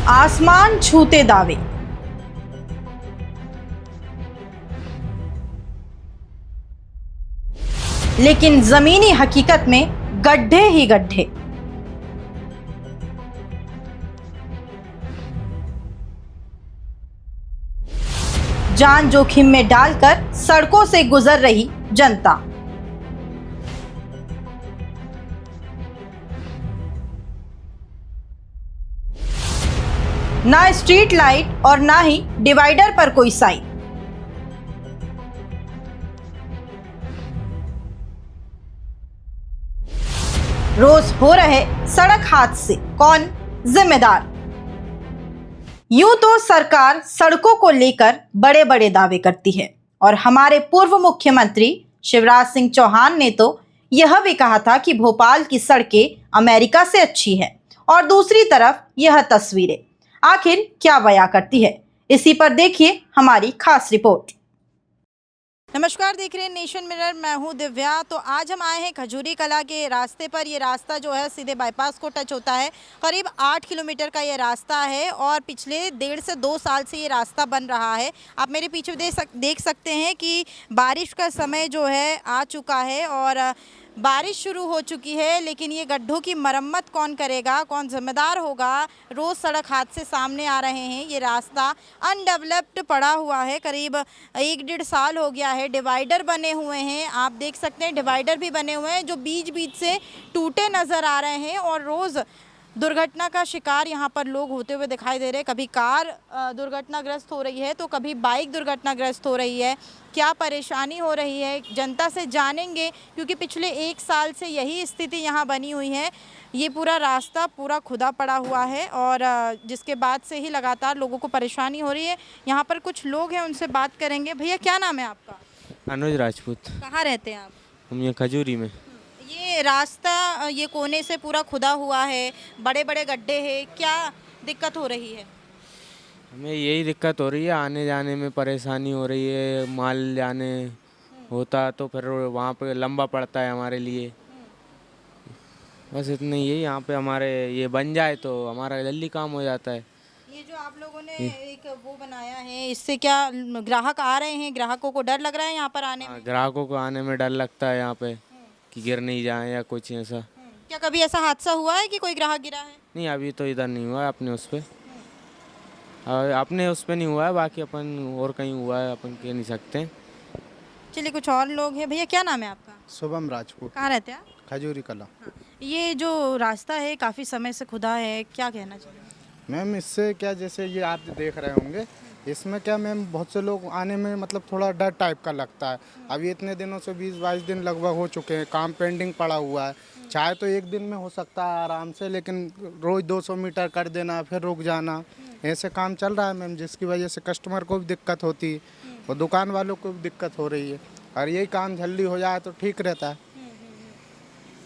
आसमान छूते दावे। लेकिन जमीनी हकीकत में गड्ढे ही गड्ढे। जान जोखिम में डालकर सड़कों से गुजर रही जनता। ना स्ट्रीट लाइट और ना ही डिवाइडर पर कोई साइन। रोज हो रहे सड़क हादसे कौन जिम्मेदार? यूं तो सरकार सड़कों को लेकर बड़े बड़े दावे करती है और हमारे पूर्व मुख्यमंत्री शिवराज सिंह चौहान ने तो यह भी कहा था कि भोपाल की सड़कें अमेरिका से अच्छी हैं। और दूसरी तरफ यह तस्वीरें आखिर क्या बयां करती है, इसी पर देखिए हमारी खास रिपोर्ट। नमस्कार, देख रहे हैं नेशन मिरर, मैं हूं दिव्या। तो आज हम आए हैं खजूरी कला के रास्ते पर। ये रास्ता जो है सीधे बाईपास को टच होता है। करीब 8 किलोमीटर का ये रास्ता है और पिछले 1.5 से 2 साल से ये रास्ता बन रहा है। आप मेरे पीछे देख सकते हैं कि बारिश का समय जो है आ चुका है और बारिश शुरू हो चुकी है, लेकिन ये गड्ढों की मरम्मत कौन करेगा, कौन जिम्मेदार होगा? रोज़ सड़क हादसे सामने आ रहे हैं। ये रास्ता अनडेवलप्ड पड़ा हुआ है, करीब 1-1.5 साल हो गया है। डिवाइडर बने हुए हैं, आप देख सकते हैं, डिवाइडर भी बने हुए हैं जो बीच बीच से टूटे नज़र आ रहे हैं और रोज़ दुर्घटना का शिकार यहाँ पर लोग होते हुए दिखाई दे रहे हैं। कभी कार दुर्घटनाग्रस्त हो रही है तो कभी बाइक दुर्घटनाग्रस्त हो रही है। क्या परेशानी हो रही है जनता से जानेंगे, क्योंकि पिछले 1 साल से यही स्थिति यहाँ बनी हुई है। ये पूरा रास्ता पूरा खुदा पड़ा हुआ है और जिसके बाद से ही लगातार लोगों को परेशानी हो रही है। यहाँ पर कुछ लोग हैं, उनसे बात करेंगे। भैया क्या नाम है आपका? अनुज राजपूत। कहाँ रहते हैं आप? हम ये खजूरी में। ये रास्ता ये कोने से पूरा खुदा हुआ है, बड़े बड़े गड्ढे हैं, क्या दिक्कत हो रही है? हमें यही दिक्कत हो रही है, आने जाने में परेशानी हो रही है। माल जाने होता तो फिर वहाँ पे लंबा पड़ता है हमारे लिए। बस इतना ही है। यहाँ पे हमारे ये बन जाए तो हमारा जल्दी काम हो जाता है। ये जो आप लोगों ने एक वो बनाया है, इससे क्या ग्राहक आ रहे हैं? ग्राहकों को डर लग रहा है यहाँ पर आने में? ग्राहकों को आने में डर लगता है यहाँ पे कि गिर नहीं जाए या कुछ ऐसा। क्या कभी ऐसा हादसा हुआ है कि कोई ग्राहक गिरा है? नहीं, अभी तो इधर नहीं हुआ है अपने उस पे। अपने उस पे नहीं हुआ है, बाकी अपन और कहीं हुआ है, अपन कह नहीं सकते। चलिए, कुछ और लोग हैं। भैया क्या नाम है आपका? शुभम राजपूत। कहाँ रहते हैं आप? खजूरी कला। ये जो रास्ता है काफ़ी समय से खुदा है, क्या कहना चाहिए? मैम इससे क्या, जैसे ये आप देख रहे होंगे, इसमें क्या मैम बहुत से लोग आने में मतलब थोड़ा डर टाइप का लगता है। अभी इतने दिनों से 20-22 दिन लगभग हो चुके हैं, काम पेंडिंग पड़ा हुआ है। चाहे तो एक दिन में हो सकता है आराम से, लेकिन रोज़ 200 मीटर कर देना फिर रुक जाना, ऐसे काम चल रहा है मैम, जिसकी वजह से कस्टमर को भी दिक्कत होती है और दुकान वालों को भी दिक्कत हो रही है। और यही काम जल्दी हो जाए तो ठीक रहता है।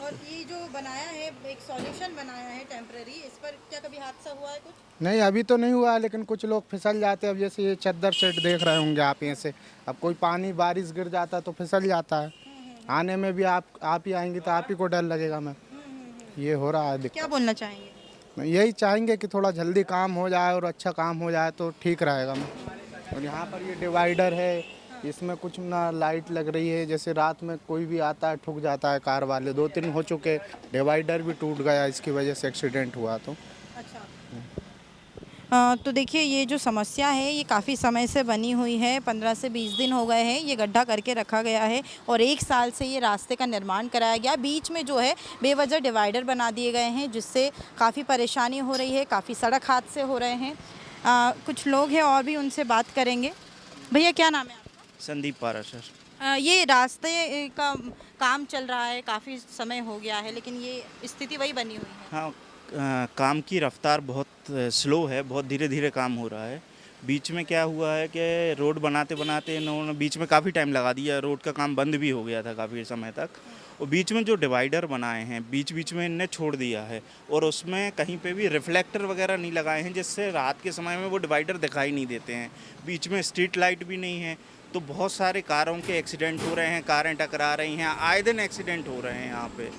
और ये जो बनाया है, एक सॉल्यूशन बनाया है टेम्पररी, इस पर क्या कभी हादसा हुआ है कुछ? नहीं, अभी तो नहीं हुआ है, लेकिन कुछ लोग फिसल जाते हैं। अब जैसे ये चद्दर सेट देख रहे होंगे आप, यहाँ से अब कोई पानी बारिश गिर जाता है तो फिसल जाता है। आने में भी आप ही आएंगे तो आप ही को डर लगेगा मैम। ये हो रहा है दिक्कत। क्या बोलना चाहेंगे? यही चाहेंगे कि थोड़ा जल्दी काम हो जाए और अच्छा काम हो जाए तो ठीक रहेगा मैम। और यहाँ पर ये डिवाइडर है, इसमें कुछ ना लाइट लग रही है, जैसे रात में कोई भी आता है ठुक जाता है कार वाले। 2-3 हो चुके, डिवाइडर भी टूट गया, इसकी वजह से एक्सीडेंट हुआ। तो अच्छा। तो देखिए, ये जो समस्या है ये काफ़ी समय से बनी हुई है। 15 से 20 दिन हो गए हैं ये गड्ढा करके रखा गया है और 1 साल से ये रास्ते का निर्माण कराया गया। बीच में जो है बेवजह डिवाइडर बना दिए गए हैं, जिससे काफ़ी परेशानी हो रही है, काफ़ी सड़क हादसे हो रहे हैं। कुछ लोग हैं और भी, उनसे बात करेंगे। भैया क्या नाम है आपका? संदीप पारा सर। ये रास्ते का काम चल रहा है, काफ़ी समय हो गया है, लेकिन ये स्थिति वही बनी हुई है। हाँ, काम की रफ्तार बहुत स्लो है, बहुत धीरे धीरे काम हो रहा है। बीच में क्या हुआ है कि रोड बनाते बनाते इन्होंने बीच में काफ़ी टाइम लगा दिया, रोड का काम बंद भी हो गया था काफ़ी समय तक। और बीच में जो डिवाइडर बनाए हैं बीच बीच में इनने छोड़ दिया है और उसमें कहीं पे भी रिफ्लेक्टर वगैरह नहीं लगाए हैं, जिससे रात के समय में वो डिवाइडर दिखाई नहीं देते हैं। बीच में स्ट्रीट लाइट भी नहीं है, तो बहुत सारे कारों के एक्सीडेंट हो रहे हैं, कारें टकरा रही हैं, आए दिन एक्सीडेंट हो रहे हैं यहाँ पे।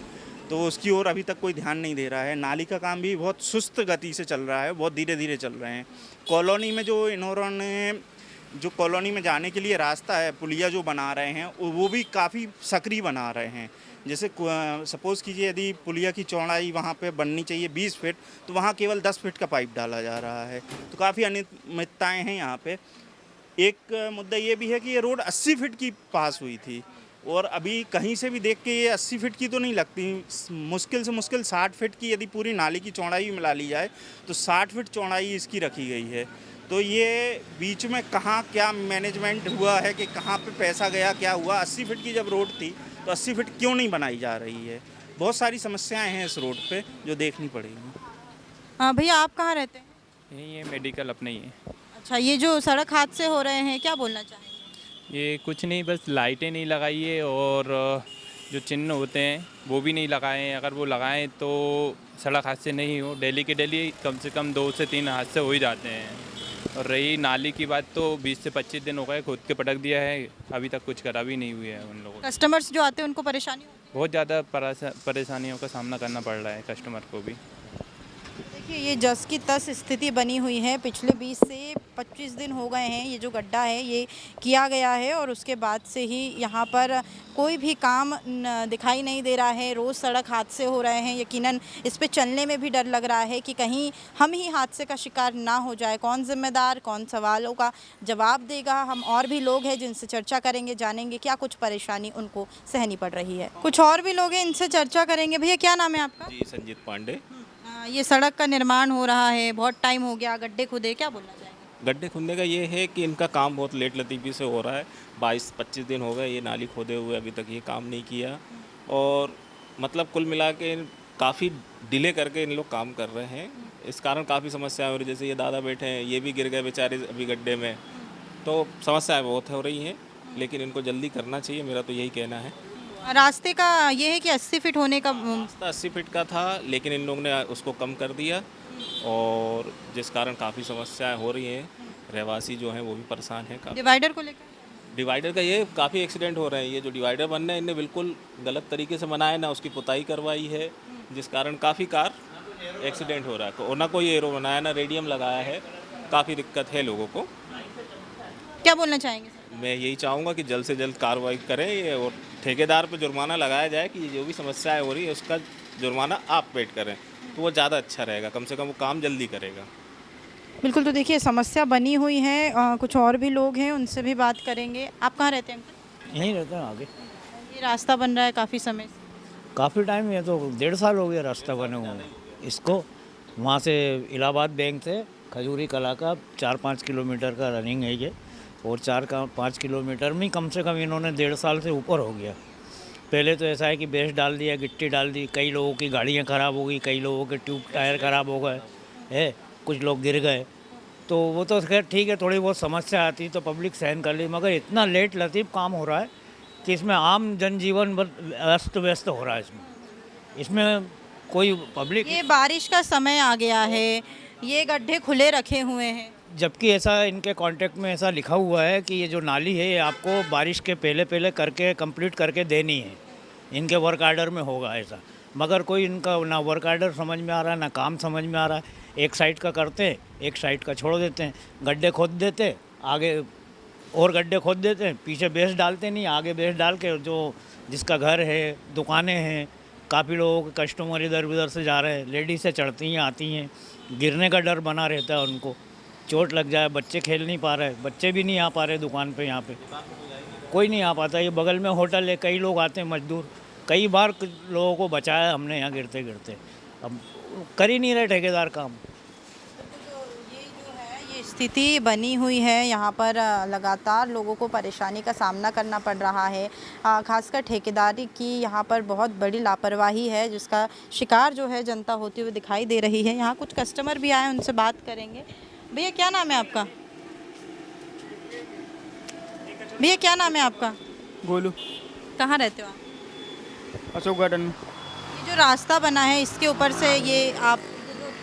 तो उसकी ओर अभी तक कोई ध्यान नहीं दे रहा है। नाली का काम भी बहुत सुस्त गति से चल रहा है, बहुत धीरे धीरे चल रहे हैं। कॉलोनी में जो इन्होंने जो कॉलोनी में जाने के लिए रास्ता है, पुलिया जो बना रहे हैं, वो भी काफ़ी सक्रिय बना रहे हैं। जैसे सपोज़ कीजिए यदि पुलिया की चौड़ाई वहाँ पे बननी चाहिए 20 फीट, तो वहाँ केवल 10 फीट का पाइप डाला जा रहा है। तो काफ़ी अनियमितताएँ हैं यहाँ पे। एक मुद्दा ये भी है कि ये रोड 80 फीट की पास हुई थी और अभी कहीं से भी देख के ये 80 फीट की तो नहीं लगती। मुश्किल से मुश्किल 60 फीट की यदि पूरी नाली की चौड़ाई मिला ली जाए तो 60 फीट चौड़ाई इसकी रखी गई है। तो ये बीच में कहाँ क्या मैनेजमेंट हुआ है कि कहाँ पे पैसा गया, क्या हुआ। 80 फीट की जब रोड थी तो 80 फीट क्यों नहीं बनाई जा रही है। बहुत सारी समस्याएं हैं इस रोड पे जो देखनी पड़ेगी। हाँ भैया, आप कहाँ रहते हैं? यही है, मेडिकल अपने ही है। अच्छा, ये जो सड़क हादसे हो रहे हैं, क्या बोलना चाहेंगे? ये कुछ नहीं, बस लाइटें नहीं लगाई है और जो चिन्ह होते हैं वो भी नहीं लगाए हैं। अगर वो लगाएं तो सड़क हादसे नहीं हो। डेली के डेली कम से कम 2 से 3 हादसे हो ही जाते हैं। और रही नाली की बात, तो 20 से 25 दिन हो गए खुद के पटक दिया है, अभी तक कुछ करा भी नहीं हुआ है उन लोगों को। कस्टमर्स जो आते हैं उनको परेशानी होती है? बहुत ज़्यादा परेशानियों का सामना करना पड़ रहा है कस्टमर को भी। देखिए, ये जस की तस स्थिति बनी हुई है। पिछले 20 से 25 दिन हो गए हैं ये जो गड्ढा है ये किया गया है और उसके बाद से ही यहाँ पर कोई भी काम दिखाई नहीं दे रहा है। रोज़ सड़क हादसे हो रहे हैं। यकीनन इस पे चलने में भी डर लग रहा है कि कहीं हम ही हादसे का शिकार ना हो जाए। कौन जिम्मेदार, कौन सवालों का जवाब देगा? हम और भी लोग हैं जिनसे चर्चा करेंगे, जानेंगे क्या कुछ परेशानी उनको सहनी पड़ रही है। कुछ और भी लोग हैं, इनसे चर्चा करेंगे। भैया, क्या नाम है आपका? जी, संजीत पांडे। ये सड़क का निर्माण हो रहा है, बहुत टाइम हो गया, गड्ढे खुदे, क्या बोलना चाहेंगे? गड्ढे खुदने का ये है कि इनका काम बहुत लेट लतीफ़ी से हो रहा है। 22-25 दिन हो गए ये नाली खोदे हुए, अभी तक ये काम नहीं किया। और मतलब कुल मिला के काफ़ी डिले करके इन लोग काम कर रहे हैं। इस कारण काफ़ी समस्याएं हो रही। जैसे ये दादा बैठे हैं, ये भी गिर गए बेचारे अभी गड्ढे में। तो समस्याएं बहुत हो रही हैं, लेकिन इनको जल्दी करना चाहिए, मेरा तो यही कहना है। रास्ते का ये है कि 80 फीट होने का रास्ता 80 फीट का था, लेकिन इन लोगों ने उसको कम कर दिया और जिस कारण काफ़ी समस्याएं हो रही हैं। रहवासी जो हैं वो भी परेशान हैं काफ़ी। डिवाइडर को लेकर डिवाइडर का ये काफ़ी एक्सीडेंट हो रहे हैं। ये जो डिवाइडर बन रहे हैं इनने बिल्कुल गलत तरीके से बनाया, ना उसकी पुताई करवाई है, जिस कारण काफ़ी कार एक्सीडेंट हो रहा है। और ना कोई एरो बनाया, ना रेडियम लगाया है। काफ़ी दिक्कत है लोगों को। क्या बोलना चाहेंगे? मैं यही चाहूँगा कि जल्द से जल्द कार्रवाई करें ये और ठेकेदार पे जुर्माना लगाया जाए कि जो भी समस्याएं हो रही है उसका जुर्माना आप पेड करें, तो वो ज़्यादा अच्छा रहेगा। कम से कम वो काम जल्दी करेगा। बिल्कुल, तो देखिए समस्या बनी हुई है। कुछ और भी लोग हैं, उनसे भी बात करेंगे। आप कहाँ रहते हैं अंकल? यहीं रहते हैं आगे। ये रास्ता बन रहा है काफ़ी समय से। काफ़ी टाइम, ये तो 1.5 साल हो गया रास्ता बने हुए। इसको वहाँ से इलाहाबाद बैंक से खजूरी कला का 4-5 किलोमीटर का रनिंग है ये, और 4-5 किलोमीटर में कम से कम इन्होंने 1.5 साल से ऊपर हो गया। पहले तो ऐसा है कि बेस डाल दिया, गिट्टी डाल दी, कई लोगों की गाड़ियाँ ख़राब हो गई, कई लोगों के ट्यूब टायर ख़राब हो गए है, कुछ लोग गिर गए। तो वो तो खैर ठीक है, थोड़ी बहुत समस्या आती तो पब्लिक सहन कर ली, मगर इतना लेट लतीफ़ काम हो रहा है कि इसमें आम जनजीवन अस्त व्यस्त हो रहा है। इसमें कोई पब्लिक, ये बारिश का समय आ गया है, ये गड्ढे खुले रखे हुए हैं। जबकि ऐसा इनके कॉन्ट्रैक्ट में ऐसा लिखा हुआ है कि ये जो नाली है ये आपको बारिश के पहले पहले करके कंप्लीट करके देनी है, इनके वर्क आर्डर में होगा ऐसा। मगर कोई इनका ना वर्क आर्डर समझ में आ रहा है, ना काम समझ में आ रहा है। एक साइड का करते हैं, एक साइड का छोड़ देते हैं, गड्ढे खोद देते, आगे और गड्ढे खोद देते हैं, पीछे बेस डालते नहीं, आगे बेस डाल के जो जिसका घर है, दुकानें हैं, काफ़ी लोगों के कस्टमर इधर उधर से जा रहे हैं, लेडीज़ें चढ़ती हैं आती हैं, गिरने का डर बना रहता है उनको, चोट लग जाए, बच्चे खेल नहीं पा रहे, बच्चे भी नहीं आ पा रहे दुकान पे, यहाँ पे कोई नहीं आ पाता। ये बगल में होटल है, कई लोग आते हैं मजदूर, कई बार लोगों को बचाया हमने यहाँ गिरते गिरते। अब कर ही नहीं रहे ठेकेदार काम। ये जो है ये स्थिति बनी हुई है यहाँ पर। लगातार लोगों को परेशानी का सामना करना पड़ रहा है। खासकर ठेकेदारी की यहाँ पर बहुत बड़ी लापरवाही है, जिसका शिकार जो है जनता होती हुई दिखाई दे रही है। यहाँ कुछ कस्टमर भी आए, उनसे बात करेंगे। भैया, क्या नाम है आपका? भैया, क्या नाम है आपका? गोलू, कहाँ रहते हो आप? अशोक गार्डन में। ये जो रास्ता बना है इसके ऊपर से ये आप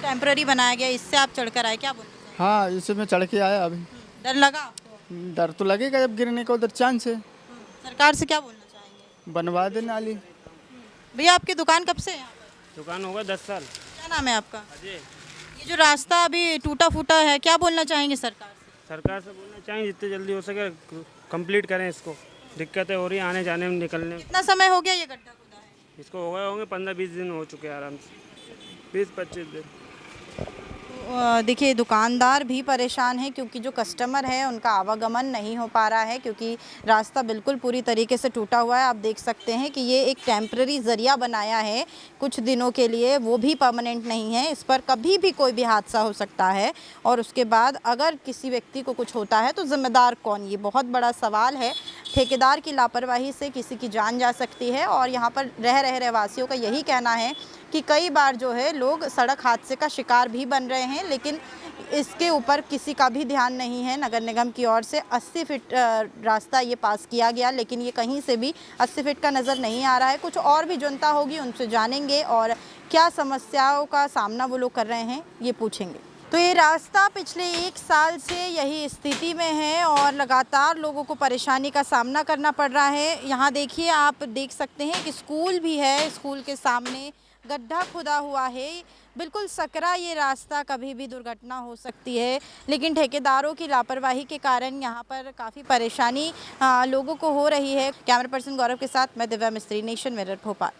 टेम्पररी बनाया गया, इससे आप चढ़कर आए, क्या बोलते हैं? हाँ, इससे मैं चढ़ के आया अभी। डर लगा आपको? डर तो लगेगा जब गिरने का उधर चांस है। सरकार से क्या बोलना चाहेंगे? बनवा दे नाली। भैया आपकी दुकान कब से है यहाँ पर? दुकान होगा 10 साल। क्या नाम है आपका? अजय। ये जो रास्ता अभी टूटा फूटा है, क्या बोलना चाहेंगे सरकार से? सरकार से बोलना चाहिए जितने जल्दी हो सके कंप्लीट करें इसको। दिक्कतें हो रही हैं आने जाने में, निकलने में। कितना समय हो गया ये गड्ढा खुदा है? इसको हो गए होंगे 15-20 दिन हो चुके हैं आराम से, 20-25 दिन। देखिए दुकानदार भी परेशान है क्योंकि जो कस्टमर है उनका आवागमन नहीं हो पा रहा है क्योंकि रास्ता बिल्कुल पूरी तरीके से टूटा हुआ है। आप देख सकते हैं कि ये एक टेम्पररी ज़रिया बनाया है कुछ दिनों के लिए, वो भी परमानेंट नहीं है। इस पर कभी भी कोई भी हादसा हो सकता है और उसके बाद अगर किसी व्यक्ति को कुछ होता है तो ज़िम्मेदार कौन, ये बहुत बड़ा सवाल है। ठेकेदार की लापरवाही से किसी की जान जा सकती है और यहाँ पर रह रहे रहवासियों का यही कहना है कि कई बार जो है लोग सड़क हादसे का शिकार भी बन रहे हैं, लेकिन इसके ऊपर किसी का भी ध्यान नहीं है। नगर निगम की ओर से 80 फीट रास्ता ये पास किया गया, लेकिन ये कहीं से भी 80 फीट का नज़र नहीं आ रहा है। कुछ और भी जनता होगी, उनसे जानेंगे और क्या समस्याओं का सामना वो लोग कर रहे हैं ये पूछेंगे। तो ये रास्ता पिछले 1 साल से यही स्थिति में है और लगातार लोगों को परेशानी का सामना करना पड़ रहा है। यहाँ देखिए, आप देख सकते हैं कि स्कूल भी है, स्कूल के सामने गड्ढा खुदा हुआ है। बिल्कुल सकरा ये रास्ता, कभी भी दुर्घटना हो सकती है, लेकिन ठेकेदारों की लापरवाही के कारण यहाँ पर काफ़ी परेशानी लोगों को हो रही है। कैमरा पर्सन गौरव के साथ मैं दिव्या मिस्त्री, नेशन मिरर, भोपाल।